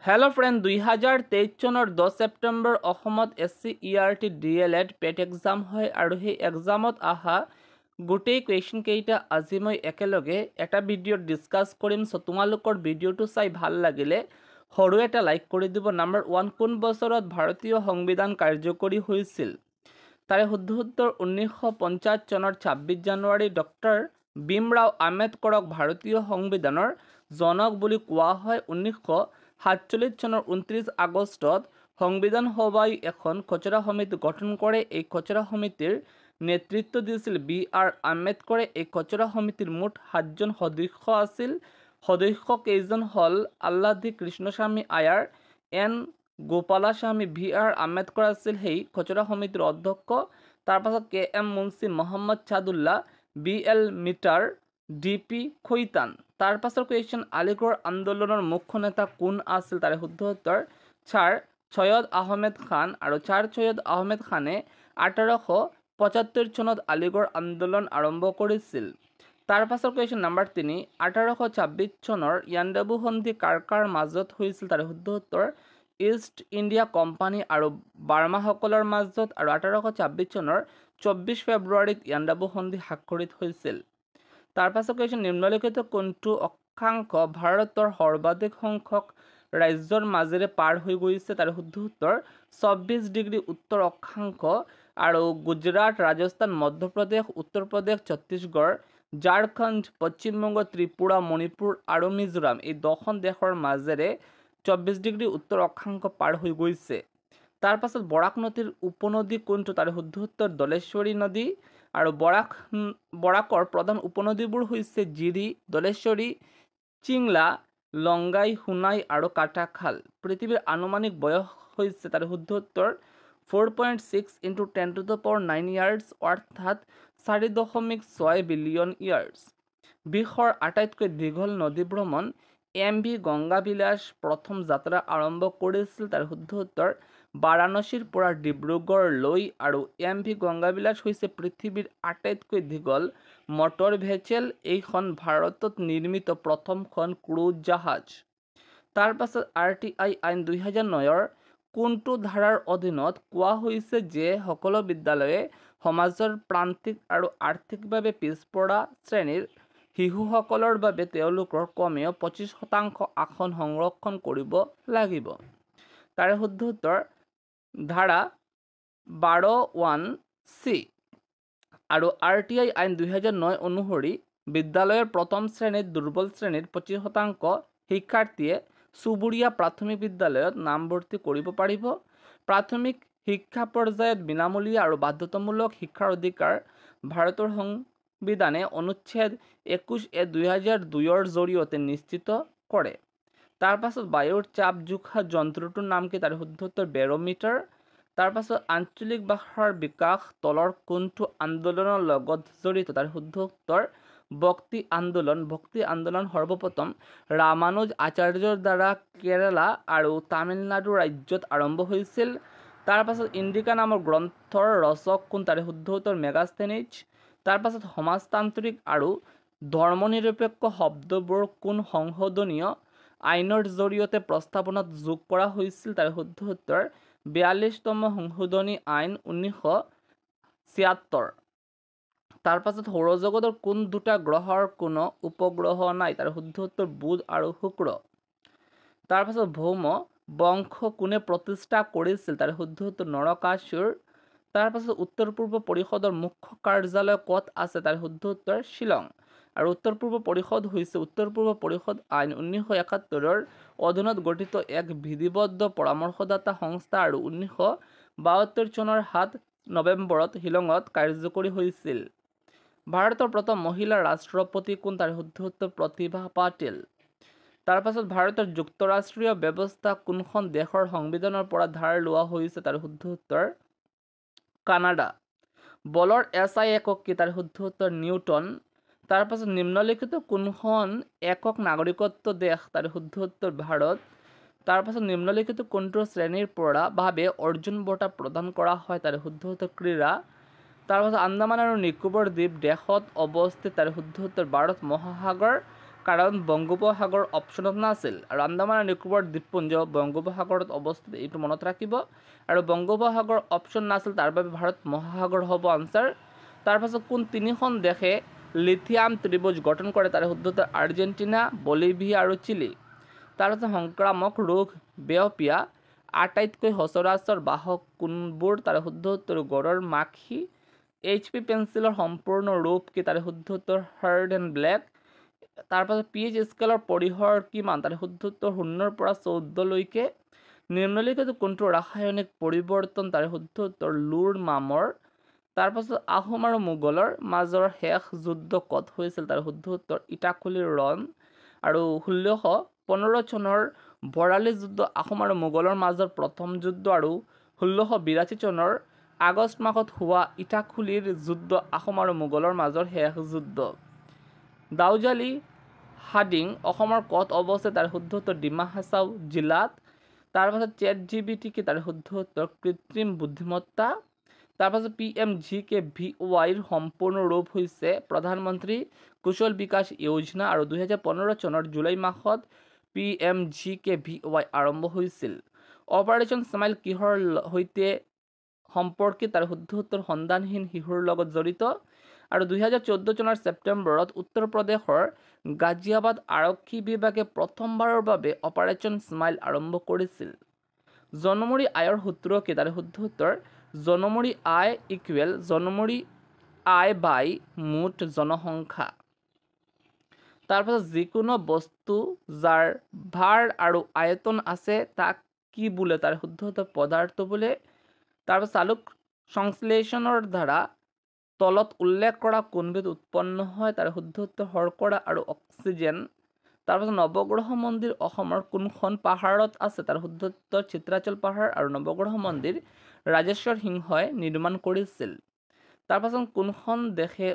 Hello' friend, 2023 চনৰ 10 ছেপ্টেম্বৰ অসমত SC/ERT DLED পেট exam হয় আৰু সেই এক্সামত অহা গোটেই কুৱেশ্যন কেইটা আজি মই একেলগে এটা ভিডিঅ'ত ডিছকাছ কৰিম। চ' তোমালোকৰ ভিডিঅ'টো চাই ভাল লাগিলে সৰু এটা লাইক কৰি দিব। নাম্বাৰ 1, কোন বছৰত ভাৰতীয় সংবিধান কাৰ্যকৰী হৈছিল? তাৰে শুদ্ধ উত্তৰ 1950 চনৰ 26 জানুৱাৰী। ডক্টৰ ভীমৰাও আম্বেদকৰক ভাৰতীয় সংবিধানৰ জনক বুলি কোৱা হয়। 1947 চনৰ 29 আগষ্টত সংবিধান সভাই এখন খচৰা সমিতি গঠন কৰে। এই খচৰা সমিতিৰ নেতৃত্ব দিছিল BR আম্বেদকৰে। এই খচৰা সমিতিৰ মুঠ 7জন সদস্য আছিল। সদস্য কেইজন হ'ল আল্লাদী কৃষ্ণস্বামী আয়াৰ, N গোপালাস্বামী। BR আম্বেদকৰ আছিল সেই খচৰা সমিতিৰ অধ্যক্ষ। তাৰপাছত KM Munshi, Mohammed Saadulla, BL Mitter, DP Khaitan. তাৰপাছৰ কুৱেশ্যন, আলিগড় আন্দোলনৰ মুখ্য নেতা কোন আছিল? তাৰে শুদ্ধ উত্তৰ ছাৰ সৈয়দ আহমেদ খান। আৰু ছাৰ সৈয়দ আহমেদ খানে 1875 চনত আলিগড় আন্দোলন আৰম্ভ কৰিছিল। তাৰপাছৰ কুৱেশ্যন নাম্বাৰ 3, 1826 চনৰ ইয়াণ্ডাবু সন্ধি কাৰ কাৰ মাজত হৈছিল? তাৰে শুদ্ধ উত্তৰ ইষ্ট ইণ্ডিয়া কোম্পানী আৰু বাৰ্মাসকলৰ মাজত। আৰু 1826 চনৰ 24 ফেব্ৰুৱাৰীত ইয়াণ্ডাবু সন্ধি স্বাক্ষৰিত হৈছিল। তাৰপাছত কুৱেশ্যন, নিম্নলিখিত কোনটো অক্ষাংশ ভাৰতৰ সৰ্বাধিক সংখ্যক ৰাজ্যৰ মাজেৰে পাৰ হৈ গৈছে? তাৰে শুদ্ধ উত্তৰ 24 ডিগ্ৰী উত্তৰ অক্ষাংশ। আৰু গুজৰাট, ৰাজস্থান, মধ্যপ্ৰদেশ, উত্তৰ প্ৰদেশ, ছত্তীশগড়, ঝাৰখণ্ড, পশ্চিমবংগ, ত্ৰিপুৰা, মণিপুৰ আৰু মিজোৰাম এই 10খন দেশৰ মাজেৰে 24 ডিগ্ৰী উত্তৰ অক্ষাংশ পাৰ হৈ গৈছে। তাৰপাছত বৰাক নদীৰ উপনদী কোনটো? তাৰে শুদ্ধ উত্তৰ দলেশ্বৰী নদী। আৰু বৰাকৰ প্ৰধান উপনদীবোৰ হৈছে জিৰি, দলেশ্বৰী, চিংলা, লংগাই, সোনাই আৰু কাটাখাল। পৃথিৱীৰ আনুমানিক বয়স হৈছে, তাৰে শুদ্ধ উত্তৰ 4.6 × 10⁹ ইয়াৰ্ছ, অৰ্থাৎ 4.6 বিলিয়ন ইয়াৰ্ছ। বিশ্বৰ আটাইতকৈ দীঘল নদী ভ্ৰমণ MV গংগা বিলাস প্ৰথম যাত্ৰা আৰম্ভ কৰিছিল? তাৰ শুদ্ধ উত্তৰ বাৰাণসীৰ পৰা ডিব্ৰুগড়লৈ। আৰু MV গংগা বিলাস হৈছে পৃথিৱীৰ আটাইতকৈ দীঘল মটৰ ভেছেল। এইখন ভাৰতত নিৰ্মিত প্ৰথমখন ক্ৰুজ জাহাজ। তাৰপাছত RTI আইন 2009ৰ কোনটো ধাৰাৰ অধীনত কোৱা হৈছে যে সকলো বিদ্যালয়ে সমাজৰ প্ৰান্তিক আৰু আৰ্থিকভাৱে পিছপৰা শ্ৰেণীৰ শিশুসকলৰ বাবে তেওঁলোকৰ কমেও 25% আসন সংৰক্ষণ কৰিব লাগিব? তাৰে শুদ্ধ উত্তৰ ধাৰা 12(1)C। আৰু RTI আইন 2009 অনুসৰি বিদ্যালয়ৰ প্ৰথম শ্ৰেণীত দুৰ্বল শ্ৰেণীৰ 25% শিক্ষাৰ্থীয়ে চুবুৰীয়া প্ৰাথমিক বিদ্যালয়ত নামভৰ্তি কৰিব পাৰিব। প্ৰাথমিক শিক্ষা পৰ্যায়ত বিনামূলীয়া আৰু বাধ্যতামূলক শিক্ষাৰ অধিকাৰ ভাৰতৰ সংবিধানে অনুচ্ছেদ 21(a)(2002)ৰ জৰিয়তে নিশ্চিত কৰে। তাৰপাছত বায়ুৰ চাপ জোখা যন্ত্ৰটোৰ নাম কি? তাৰ শুদ্ধ উত্তৰ বেৰ'মিটাৰ। তাৰপাছত আঞ্চলিক ভাষাৰ বিকাশ তলৰ কোনটো আন্দোলনৰ লগত জড়িত? তাৰ শুদ্ধ উত্তৰ ভক্তি আন্দোলন। ভক্তি আন্দোলন সৰ্বপ্ৰথম ৰামানুজ আচাৰ্যৰ দ্বাৰা কেৰালা আৰু তামিলনাডু ৰাজ্যত আৰম্ভ হৈছিল। তাৰপাছত ইণ্ডিকা নামৰ গ্ৰন্থৰ ৰচক কোন? তাৰে শুদ্ধ উত্তৰ মেগাস্থেনিজ। তাৰপাছত সমাজতান্ত্ৰিক আৰু ধৰ্মনিৰপেক্ষ শব্দবোৰ কোন সংশোধনীয় আইনৰ জৰিয়তে প্ৰস্তাৱনাত যোগ কৰা হৈছিল? তাৰে শুদ্ধ উত্তৰ 42তম সংশোধনী আইন 1976। তাৰপাছত সৌৰজগতৰ কোন দুটা গ্ৰহৰ কোনো উপগ্ৰহ নাই? তাৰ শুদ্ধ উত্তৰ বুধ আৰু শুক্ৰ। তাৰপাছত ভৌম বংশ কোনে প্ৰতিষ্ঠা কৰিছিল? তাৰ শুদ্ধ উত্তৰ নৰকাসুৰ। তাৰপাছত উত্তৰ পূৰ্ব পৰিষদৰ মুখ্য কাৰ্যালয় ক'ত আছে? তাৰ শুদ্ধ উত্তৰ শ্বিলং। আৰু উত্তৰ পূৰ্ব পৰিষদ হৈছে উত্তৰ পূৰ্ব পৰিষদ আইন 1971ৰ অধীনত গঠিত এক বিধিবদ্ধ পৰামৰ্শদাতা সংস্থা আৰু 1972 চনৰ 7 নৱেম্বৰত শ্বিলঙত কাৰ্যকৰী হৈছিল। ভাৰতৰ প্ৰথম মহিলা ৰাষ্ট্ৰপতি কোন? তাৰ শুদ্ধ উত্তৰ প্ৰতিভা পাটিল। তাৰপাছত ভাৰতৰ যুক্তৰাষ্ট্ৰীয় ব্যৱস্থা কোনখন দেশৰ সংবিধানৰ পৰা ধাৰ লোৱা হৈছে? তাৰ শুদ্ধ উত্তৰ কানাডা। বলৰ SI একক কি? তাৰ শুদ্ধ উত্তৰ নিউটন। তাৰপাছত নিম্নলিখিত কোনখন একক নাগৰিকত্ব দেশ? তাৰ শুদ্ধ উত্তৰ ভাৰত। তাৰপাছত নিম্নলিখিত কোনটো শ্ৰেণীৰ পৰা ভাৱে অৰ্জুন বঁটা প্ৰদান কৰা হয়? তাৰ শুদ্ধ উত্তৰ ক্ৰীড়া। তাৰপাছত আন্দামান আৰু নিকোবৰ দ্বীপ দেশত অৱস্থিত? তাৰ শুদ্ধ উত্তৰ ভাৰত মহাসাগৰ। কাৰণ বংগোপসাগৰ অপশ্যনত নাছিল আৰু আন্দামান আৰু নিকোবৰ দ্বীপপুঞ্জ বংগোপসাগৰত অৱস্থিত এইটো মনত ৰাখিব আৰু বংগোপসাগৰ অপশ্যন নাছিল তাৰ বাবে ভাৰত মহাসাগৰ হ'ব আনসাৰ তাৰপাছত কোন তিনিখন দেশে লিথিয়াম ত্ৰিভুজ গঠন কৰে তাৰে শুদ্ধ উত্তৰ আৰ্জেণ্টিনা বলিভিয়া আৰু চিলি তাৰপাছত সংক্ৰামক ৰোগ বিয়পীয়া আটাইতকৈ সচৰাচৰ বাহক কোনবোৰ তাৰে শুদ্ধ উত্তৰ গড়ৰ মাখি HP পেন্সিলৰ সম্পূৰ্ণ ৰূপ কি তাৰে শুদ্ধ উত্তৰ হাৰ্ড এণ্ড ব্লেক তাৰপাছত pH স্কেলৰ পৰিসৰ কিমান তাৰে শুদ্ধ উত্তৰ 0 পৰা 14 লৈকে নিম্নলিখিত কোনটো ৰাসায়নিক পৰিৱৰ্তন তাৰে শুদ্ধ উত্তৰ লুৰ মামৰ তাৰপাছত আহোম আৰু মোগলৰ মাজৰ শেষ যুদ্ধ ক'ত হৈছিল তাৰ শুদ্ধ উত্তৰ ইটাখুলিৰ ৰণ আৰু 1615 চনৰ বৰালি যুদ্ধ আহোম আৰু মোগলৰ মাজৰ প্ৰথম যুদ্ধ আৰু 1682 চনৰ আগষ্ট মাহত হোৱা ইটাখুলিৰ যুদ্ধ আহোম আৰু মোগলৰ মাজৰ শেষ যুদ্ধ দাউজালি হাডিং অসমৰ ক'ত অৱস্থিত তাৰ শুদ্ধ উত্তৰ ডিমা হাছাও জিলাত তাৰপাছত ChatGPT কি তাৰ শুদ্ধ উত্তৰ কৃত্ৰিম বুদ্ধিমত্তা তাৰপাছত PMGKVY সম্পূৰ্ণ ৰূপ হৈছে প্ৰধানমন্ত্ৰী কুশল বিকাশ যোজনা আৰু 2015 চনৰ জুলাই মাহত PMGKVY আৰম্ভ হৈছিল অপাৰেশ্যন স্মাইল কিহৰ সৈতে সম্পৰ্কিত তাৰ শুদ্ধ উত্তৰ সন্ধানহীন শিশুৰ লগত জড়িত আৰু 2014 চনৰ ছেপ্টেম্বৰত উত্তৰ প্ৰদেশৰ গাজিয়াবাদ আৰক্ষী বিভাগে প্ৰথমবাৰৰ বাবে অপাৰেশ্যন স্মাইল আৰম্ভ কৰিছিল জনমূৰি আয়ৰ সূত্ৰ কি তাৰে শুদ্ধ উত্তৰ জনমূৰি আয় ইকুৱেল জনমূৰি আয় বাই মুঠ জনসংখ্যা তাৰপাছত যিকোনো বস্তু যাৰ ভাৰ আৰু আয়তন আছে তাক কি বোলে তাৰ শুদ্ধ উত্তৰ পদাৰ্থ বোলে তাৰপাছত চালুক সংশ্লেষণৰ দ্বাৰা তলত উল্লেখ কৰা কোনবিধ উৎপন্ন হয় তাৰ শুদ্ধ উত্তৰ শৰ্কৰা আৰু অক্সিজেন তাৰপাছত নৱগ্ৰহ মন্দিৰ অসমৰ কোনখন পাহাৰত আছে তাৰ শুদ্ধ উত্তৰ চিত্ৰাচল পাহাৰ আৰু নৱগ্ৰহ মন্দিৰ ৰাজেশ্বৰ সিংহই নিৰ্মাণ কৰিছিল তাৰপাছত কোনখন দেশে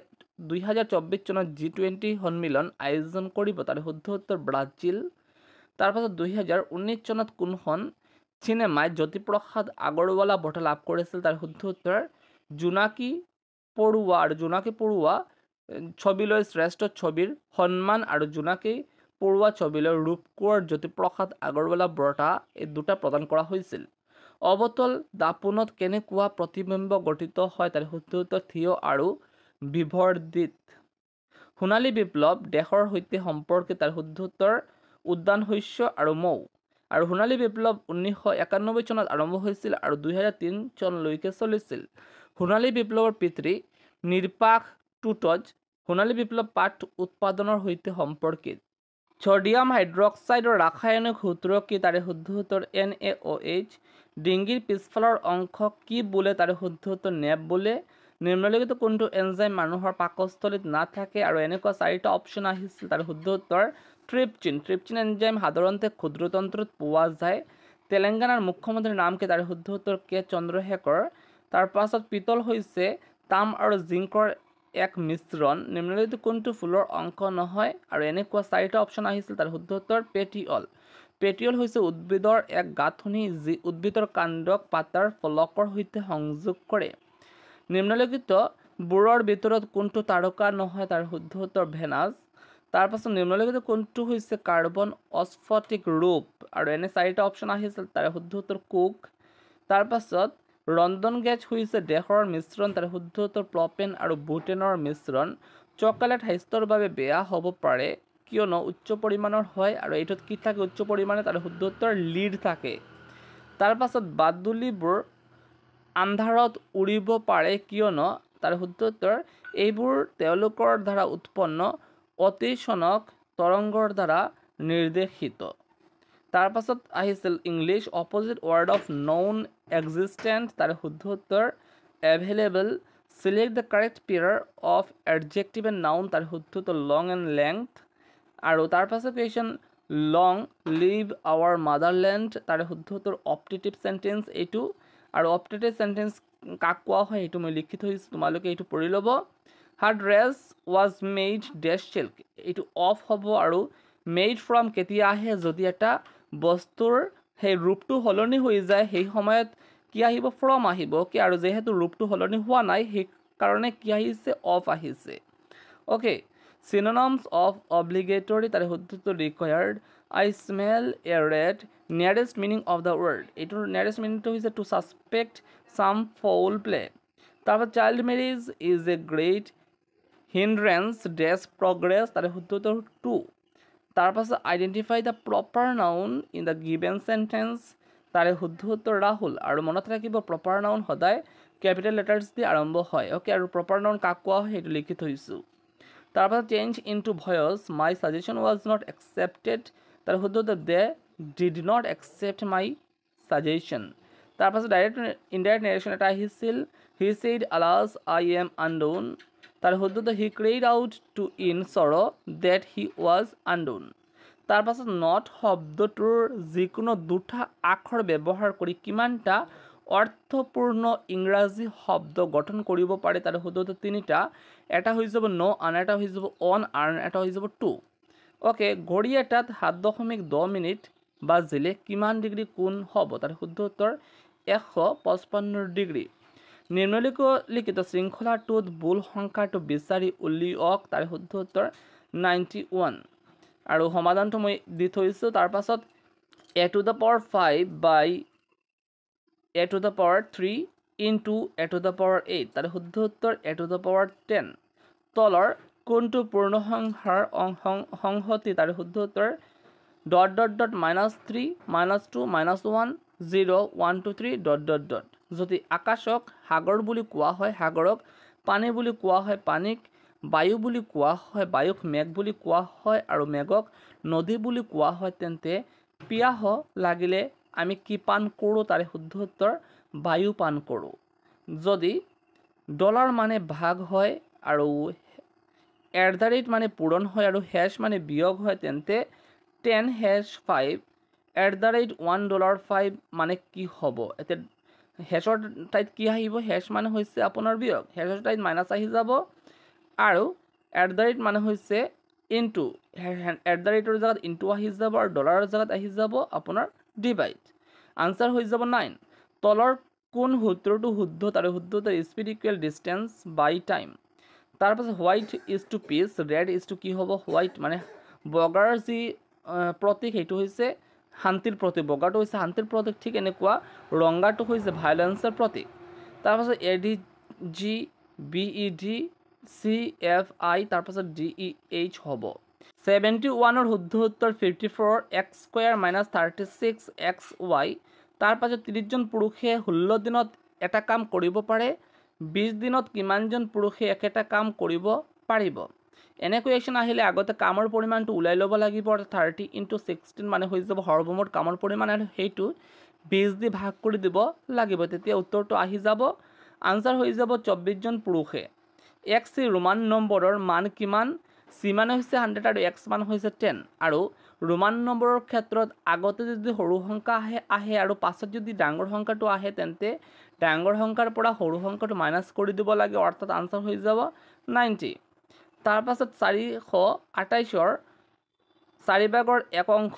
2024 চনত G20 সন্মিলন আয়োজন কৰিব তাৰ শুদ্ধ উত্তৰ ব্ৰাজিল তাৰপাছত 2019 চনত কোনখন চিনেমাই জ্যোতিপ্ৰসাদ আগৰৱালা বঁটা লাভ কৰিছিল তাৰ শুদ্ধ উত্তৰ জোনাকী পৰুৱা ছবিলৈ শ্ৰেষ্ঠ ছবিৰ সন্মান আৰু জোনাকী পৰুৱা ছবিলৈ ৰূপকোঁৱৰ জ্যোতিপ্ৰসাদ আগৰৱালা বঁটা এই দুটা প্ৰদান কৰা হৈছিল অৱতল দাপোনত কেনেকুৱা প্ৰতিবিম্ব গঠিত হয় তাৰ শুদ্ধ উত্তৰ থিয় আৰু বিবৰ্ধিত সোণালী বিপ্লৱ দেশৰ সৈতে সম্পৰ্কিত তাৰ শুদ্ধ উত্তৰ উদ্যান শস্য আৰু মৌ আৰু সোণালী বিপ্লৱ 1991 চনত আৰম্ভ হৈছিল আৰু 2003 চনলৈকে চলিছিল সোণালী বিপ্লৱৰ পিতৃ নিৰ্বাক টুটজ সোণালী বিপ্লৱ পাট উৎপাদনৰ সৈতে সম্পৰ্কিত ছডিয়াম হাইড্ৰক্সাইডৰ ৰাসায়নিক সূত্ৰ কি তাৰে শুদ্ধ উত্তৰ NaOH ডিংগিৰ পিছফালৰ অংশ কি বোলে তাৰে শুদ্ধ উত্তৰ নেপ বোলে নিম্নলিখিত কোনটো এনজাইম মানুহৰ পাকস্থলীত নাথাকে আৰু এনেকুৱা চাৰিটা অপশ্যন আহিছিল তাৰ শুদ্ধ উত্তৰ ট্ৰিপচিন এনজাইম সাধাৰণতে ক্ষুদ্ৰতন্ত্ৰত পোৱা যায় তেলেংগানাৰ মুখ্যমন্ত্ৰীৰ নাম কি তাৰ শুদ্ধ উত্তৰ কে চন্দ্ৰশেখৰ তাৰ পাছত পিতল হৈছে তাম আৰু জিংকৰ এক মিশ্ৰণ নিম্নলিখিত কোনটো ফুলৰ অংশ নহয় আৰু এনেকুৱা চাৰিটা অপশ্যন আহিছিল তাৰ শুদ্ধ উত্তৰ পেটিয়ল হৈছে উদ্ভিদৰ এক গাঁথনি যি উদ্ভিদৰ কাণ্ডক পাতৰ ফলকৰ সৈতে সংযোগ কৰে নিম্নলিখিত বোৰৰ ভিতৰত কোনটো তাৰকা নহয় তাৰ শুদ্ধ উত্তৰ ভেনাছ তাৰপাছত নিম্নলিখিত কোনটো হৈছে কাৰ্বন অস্ফটিক ৰূপ আৰু এনে চাৰিটা অপশ্যন আহিছিল তাৰ শুদ্ধ উত্তৰ কোক তাৰপাছত ৰন্ধন গেছ হৈছে দেশৰ মিশ্ৰণ তাৰ শুদ্ধ উত্তৰ প্ৰপেন আৰু বুটেনৰ মিশ্ৰণ চকলেট স্বাস্থ্যৰ বাবে বেয়া হ'ব পাৰে কিয়নো উচ্চ পৰিমাণৰ হয় আৰু এইটোত কি থাকে উচ্চ পৰিমাণে তাৰ শুদ্ধ উত্তৰ লিড থাকে তাৰপাছত বাদুলিবোৰ আন্ধাৰত উৰিব পাৰে কিয়নো তাৰ শুদ্ধ উত্তৰ এইবোৰ তেওঁলোকৰ দ্বাৰা উৎপন্ন অতিশনক তৰংগৰ দ্বাৰা নিৰ্দেশিত তাৰপাছত আহিছিল English opposite word of non existent তাৰ শুদ্ধ উত্তৰ available select the correct pair of adjective and noun তাৰ শুদ্ধ উত্তৰ লং এণ্ড লেংথ আৰু তাৰপাছত question long live our motherland তাৰে শুদ্ধ উত্তৰ অপটেটিভ চেণ্টেন্স এইটো আৰু অপটেটিভ চেণ্টেন্স কাক কোৱা হয় এইটো মই লিখি থৈছোঁ তোমালোকে এইটো পঢ়ি ল'ব হাৰ ড্ৰেছ ৱাজ মেড ডেছ চিল্ক এইটো অফ হ'ব আৰু মেড ফ্ৰম কেতিয়া আহে যদি এটা বস্তুৰ সেই ৰূপটো সলনি হৈ যায় সেই সময়ত কি আহিব ফ্ৰম আহিব কি আৰু যেহেতু ৰূপটো সলনি হোৱা নাই সেইকাৰণে কি আহিছে অফ আহিছে অ'কে Synonyms of obligatory তাৰে শুদ্ধটো required. I smell a rat. Nearest meaning of the word. এইটোৰ nearest meaningটো হৈছে to suspect some foul play. তাৰপৰা child marriage is a great hindrance dash progress তাৰে শুদ্ধটো to. তাৰপাছত identify the proper noun in the given sentence তাৰে শুদ্ধটো ৰাহুল আৰু মনত ৰাখিব proper noun সদায় capital letters দি আৰম্ভ হয় ওকে আৰু proper noun কাক কোৱা হয় সেইটো লিখি থৈছোঁ তাৰপাছত change into voice my suggestion was not accepted তাৰে শুদ্ধটো they did not accept my suggestion তাৰপাছত direct indirect narration এটা আহিছিল he said alas I am undone তাৰে শুদ্ধটো he cried out to in sorrow that he was undone তাৰপাছত not শব্দটোৰ যিকোনো দুটা আখৰ ব্যৱহাৰ কৰি কিমানটা অৰ্থপূৰ্ণ ইংৰাজী শব্দ গঠন কৰিব পাৰে তাৰে শুদ্ধটো তিনিটা এটা হৈ যাব no আন এটা হৈ যাব on আন এটা হৈ যাব to ওকে ঘড়ী এটাত 7.10 মিনিট বাজিলে কিমান ডিগ্ৰী কোণ হ'ব তাৰে শুদ্ধ উত্তৰ 155 ডিগ্ৰী নিম্নলিখিত শৃংখলাটোত বুল সংখ্যাটো বিচাৰি উলিয়াওক তাৰে শুদ্ধ উত্তৰ 91 আৰু সমাধানটো মই দি থৈছোঁ তাৰ পাছত a to the power 5 by a to the power 3 into a to the power 8 তাৰে শুদ্ধ উত্তৰ a to the power 10 তলৰ কোনটো পূৰ্ণ সংখ্যাৰ সংহতি তাৰে শুদ্ধ উত্তৰ ... -3 -2 -1 0 1 2 3 ... যদি আকাশক সাগৰ বুলি কোৱা হয় সাগৰক পানী বুলি কোৱা হয় পানীক বায়ু বুলি কোৱা হয় বায়ুক মেঘ বুলি কোৱা হয় আৰু মেঘক নদী বুলি কোৱা হয় তেন্তে পিয়াহ লাগিলে আমি কি পান কৰোঁ তাৰে শুদ্ধ উত্তৰ বায়ু পান কৰোঁ যদি ডলাৰ মানে ভাগ হয় আৰু @ মানে পূৰণ হয় আৰু হ্যাশ মানে বিয়োগ হয় তেন্তে 10#5 $1.5 মানে কি হ'ব এতিয়া হ্যাশৰ ঠাইত কি আহিব হ্যাশ মানে হৈছে আপোনাৰ বিয়োগ হ্যাশৰ ঠাইত মাইনাস আহি যাব আৰু @ মানে হৈছে ইনটু ৰ জায়গাত ইনটু আহি যাব আৰু ডলাৰৰ জায়গাত আহি যাব আপোনাৰ ডিভাইড আনসাৰ হৈ যাব 9 তলৰ কোন সূত্ৰটো শুদ্ধ তাৰে শুদ্ধটো speed equal distance by time তাৰপাছত white is two piece red is two কি হ'ব হোৱাইট মানে বগাৰ যি প্ৰতীক সেইটো হৈছে শান্তিৰ প্ৰতীক বগাটো হৈছে শান্তিৰ প্ৰতীক ঠিক এনেকুৱা ৰঙাটো হৈছে ভায়োলেন্সৰ প্ৰতীক তাৰপাছত ADGBED তাৰপাছত DEH হ'ব 71 শুদ্ধ উত্তৰ 54 x² - 36 xy তাৰপাছত 30 জন পুৰুষে 16 দিনত এটা কাম কৰিব পাৰে 20 দিনত কিমানজন পুৰুষে একেটা কাম কৰিব পাৰিব এনে কুৱেশ্যন আহিলে আগতে কামৰ পৰিমাণটো উলাই ল'ব লাগিব 30 * 16 মানে হৈ যাব সৰ্বমুঠ কামৰ পৰিমাণ আৰু সেইটো 20 দি ভাগ কৰি দিব লাগিব তেতিয়া উত্তৰটো আহি যাব আনসাৰ হৈ যাব 24 জন পুৰুষে x ৰোমান নম্বৰৰ মান কিমান c মানে হৈছে 100 আৰু x মান হৈছে 10 আৰু ৰোমান নম্বৰৰ ক্ষেত্ৰত আগতে যদি সৰু সংখ্যা আহে আৰু পাছত যদি ডাঙৰ সংখ্যাটো আহে তেন্তে ডাঙৰ সংখ্যাৰ পৰা সৰু সংখ্যাটো মাইনাস কৰি দিব লাগে অৰ্থাৎ আনসাৰ হৈ যাব 90 তাৰ পাছত 428ৰ 4 / 1 অংশ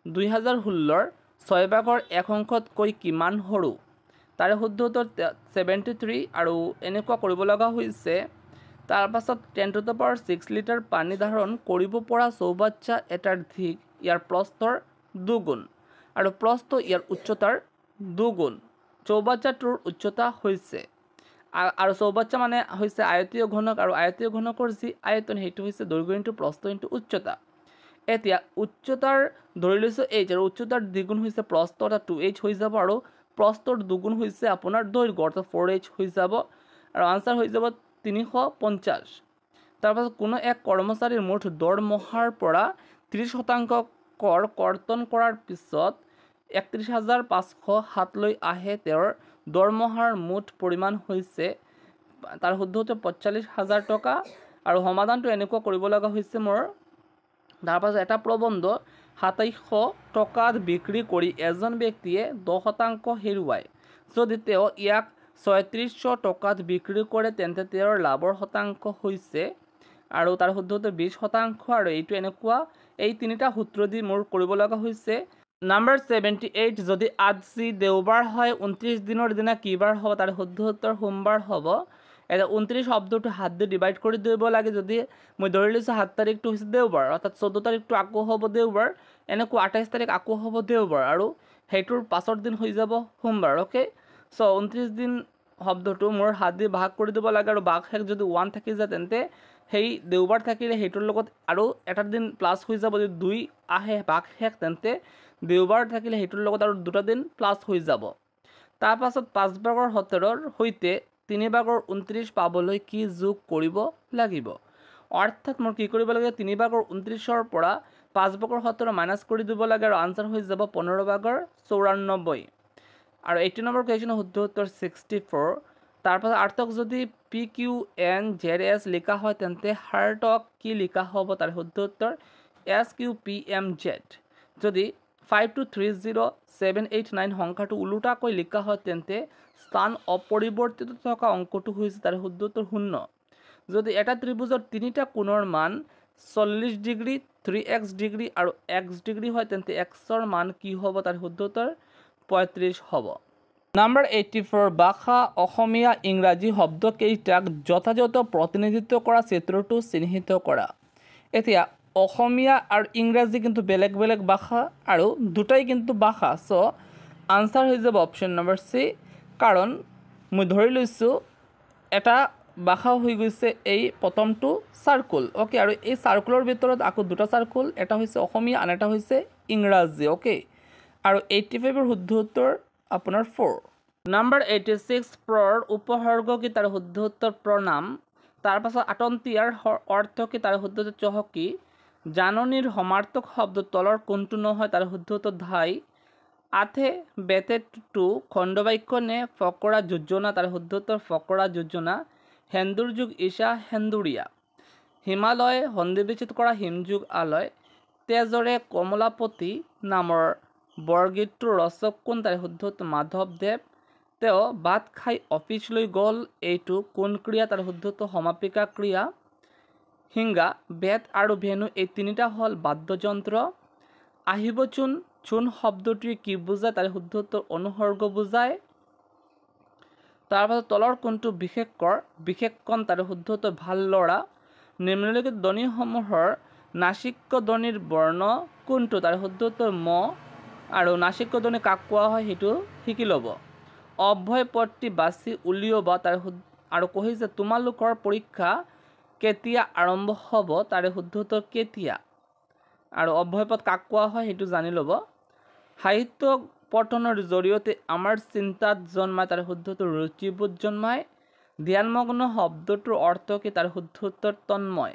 2016ৰ 6 / 1 অংশতকৈ কিমান সৰু তাৰে শুদ্ধ উত্তৰ 73 আৰু এনেকুৱা কৰিব লগা হৈছে তাৰ পাছত 10⁶ লিটাৰ পানী ধাৰণ কৰিব পৰা চৌবাচ্চা এটাৰ ধিক ইয়াৰ প্ৰস্থৰ 2 গুণ আৰু প্ৰস্থ ইয়াৰ উচ্চতাৰ 2 গুণ চৌবাচ্চাটোৰ উচ্চতা হৈছে আৰু চৌবাচ্চা মানে হৈছে আয়তীয় ঘনক আৰু আয়তীয় ঘনকৰ যি আয়তন সেইটো হৈছে দৈৰ্ঘ্য ইনটু প্ৰস্থ ইনটু উচ্চতা এতিয়া উচ্চতাৰ ধৰি লৈছো h আৰু উচ্চতাৰ দ্বিগুণ হৈছে প্ৰস্থ অৰ্থাৎ 2h হৈ যাব আৰু প্ৰস্থৰ দুগুণ হৈছে আপোনাৰ দৈৰ্ঘ্য অৰ্থাৎ 4h হৈ যাব আৰু আনসাৰ হৈ যাব 350 তাৰপাছত কোনো এক কৰ্মচাৰীৰ মুঠ দৰমহাৰ পৰা 30% কৰ কৰ্তন কৰাৰ পিছত 31,507 লৈ আহে তেওঁৰ দৰমহাৰ মুঠ পৰিমাণ হৈছে তাৰ শুদ্ধ উত্তৰ 45,000 টকা আৰু সমাধানটো এনেকুৱা কৰিব লগা হৈছে মোৰ তাৰপাছত এটা প্ৰবন্ধ 2700 টকাত বিক্ৰী কৰি এজন ব্যক্তিয়ে 10% হেৰুৱায় যদি তেওঁ ইয়াক 3600 টকাত বিক্ৰী কৰে তেন্তে তেওঁৰ লাভৰ শতাংশ হৈছে আৰু তাৰ শুদ্ধ উত্তৰ 20% আৰু এইটো এনেকুৱা এই তিনিটা সূত্ৰ দি মোৰ কৰিব লগা হৈছে নাম্বাৰ 78 যদি আজি দেওবাৰ হয় 29 দিনৰ দিনা কি বাৰ হ'ব তাৰ শুদ্ধ উত্তৰ সোমবাৰ হ'ব এটা 29 শব্দটো 7 দিয়ে ডিভাইড কৰি দিব লাগে। যদি মই ধৰি লৈছোঁ 7 তাৰিখটো হৈছে দেওবাৰ, অৰ্থাৎ 14 তাৰিখটো আকৌ হ'ব দেওবাৰ, এনেকৈ 28 তাৰিখ আকৌ হ'ব দেওবাৰ, আৰু সেইটোৰ পাছৰ দিন হৈ যাব সোমবাৰ। অ'কে, চ' 29 দিন শব্দটো মোৰ 7 দি ভাগ কৰি দিব লাগে, আৰু ভাগ শেষ যদি 1 থাকি যায় তেন্তে সেই দেওবাৰ থাকিলে সেইটোৰ লগত আৰু এটা দিন প্লাছ হৈ যাব। যদি 2 আহে ভাগ শেষ তেন্তে দেওবাৰ থাকিলে সেইটোৰ লগত আৰু 2টা দিন প্লাছ হৈ যাব। তাৰপাছত 5 ভাগৰ 17ৰ সৈতে 3 ভাগৰ 29 পাবলৈ কি যোগ কৰিব লাগিব? অৰ্থাৎ মোৰ কি কৰিব লাগে, 3 ভাগৰ 29ৰ পৰা 5 ভাগৰ 17 মাইনাছ কৰি দিব লাগে, আৰু আনচাৰ হৈ যাব 15 ভাগৰ 94। আৰু 18 নম্বৰ কুৱেশ্যনৰ শুদ্ধ উত্তৰ 64। তাৰপাছত আৰ্থক যদি PQNZS লিখা হয় তেন্তে হাৰ্টক কি লিখা হ'ব? তাৰ শুদ্ধ উত্তৰ SQPMZ। যদি 5230789 সংখ্যাটো ওলোটাকৈ লিখা হয় তেন্তে স্থান অপৰিৱৰ্তিত থকা অংকটো হৈছে তাৰ শুদ্ধ উত্তৰ 0। যদি এটা ত্ৰিভুজৰ 3টা কোণৰ মান 40 ডিগ্ৰী, 3x ডিগ্ৰী আৰু x ডিগ্ৰী হয় তেন্তে xৰ মান কি হ'ব? তাৰ শুদ্ধ উত্তৰ 35 হ'ব। নাম্বাৰ 84, ভাষা অসমীয়া ইংৰাজী শব্দকেইটাক যথাযথ প্ৰতিনিধিত্ব কৰা চিত্ৰটো চিহ্নিত কৰা। এতিয়া অসমীয়া আৰু ইংৰাজী কিন্তু বেলেগ বেলেগ ভাষা, আৰু দুটাই কিন্তু ভাষা। চ' আনচাৰ হৈ যাব অপশ্যন নম্বৰ চি, কাৰণ মই ধৰি লৈছোঁ এটা ভাষা হৈ গৈছে এই প্ৰথমটো চাৰ্কুল। অ'কে, আৰু এই চাৰ্কুলৰ ভিতৰত আকৌ দুটা চাৰ্কুল, এটা হৈছে অসমীয়া আন এটা হৈছে ইংৰাজী। অ'কে, আৰু 85ৰ শুদ্ধ উত্তৰ আপোনাৰ 4। নাম্বাৰ 86, প্ৰৰ উপসৰ্গ কি? তাৰ শুদ্ধ উত্তৰ প্ৰণাম। তাৰপাছত 38, ইয়াৰ অৰ্থ কি? তাৰ শুদ্ধ উত্তৰ চহকী। জাননীৰ সমাৰ্থক শব্দ তলৰ কোনটো নহয়? তাৰ শুদ্ধ উত্তৰ ধাই। আঠে বেটেটো খণ্ডবাক্য নে ফকৰা যোজনা? তাৰ শুদ্ধ উত্তৰ ফকৰা যোজনা। সেন্দুৰ যুগ ঈশা সেন্দুৰীয়া। হিমালয় সন্নিৱেশিত কৰা হিমযুগ আলয়। তেজৰে কমলাপতি নামৰ বৰগীতটোৰ ৰচক কোন? তাৰ শুদ্ধ উত্তৰ মাধৱদেৱ। তেওঁ ভাত খাই অফিচলৈ গ'ল, এইটো কোন ক্ৰিয়া? তাৰ শুদ্ধ উত্তৰ সমাপিকা ক্ৰিয়া। সিংহা, বেত আৰু ভেনু এই তিনিটা হ'ল বাদ্যযন্ত্ৰ। আহিবচোন চোন শব্দটোৱে কি বুজায়? তাৰ শুদ্ধ উত্তৰ অনুসৰ্গ বুজায়। তাৰপাছত তলৰ কোনটো বিশেষণ? তাৰ শুদ্ধ উত্তৰ ভাল ল'ৰা। নিম্নলিখিত ধ্বনিসমূহৰ নাসিক্য ধ্বনিৰ বৰ্ণ কোনটো? তাৰ শুদ্ধ উত্তৰ ম। আৰু নাসিক্য ধ্বনি কাক কোৱা হয় সেইটো শিকি ল'ব। অব্যয় পদটি বাছি উলিয়াবা। আৰু কৈছে তোমালোকৰ পৰীক্ষা কেতিয়া আৰম্ভ হ'ব? তাৰে শুদ্ধ উত্তৰ কেতিয়া। আৰু অব্যয় পদ কাক কোৱা হয় সেইটো জানি ল'ব। সাহিত্য পঠনৰ জৰিয়তে আমাৰ চিন্তাত জন্মায়, তাৰ শুদ্ধ উত্তৰ ৰুচিবোধ জন্মায়। ধ্যানমগ্ন শব্দটোৰ অৰ্থ কি? তাৰ শুদ্ধ উত্তৰ তন্ময়।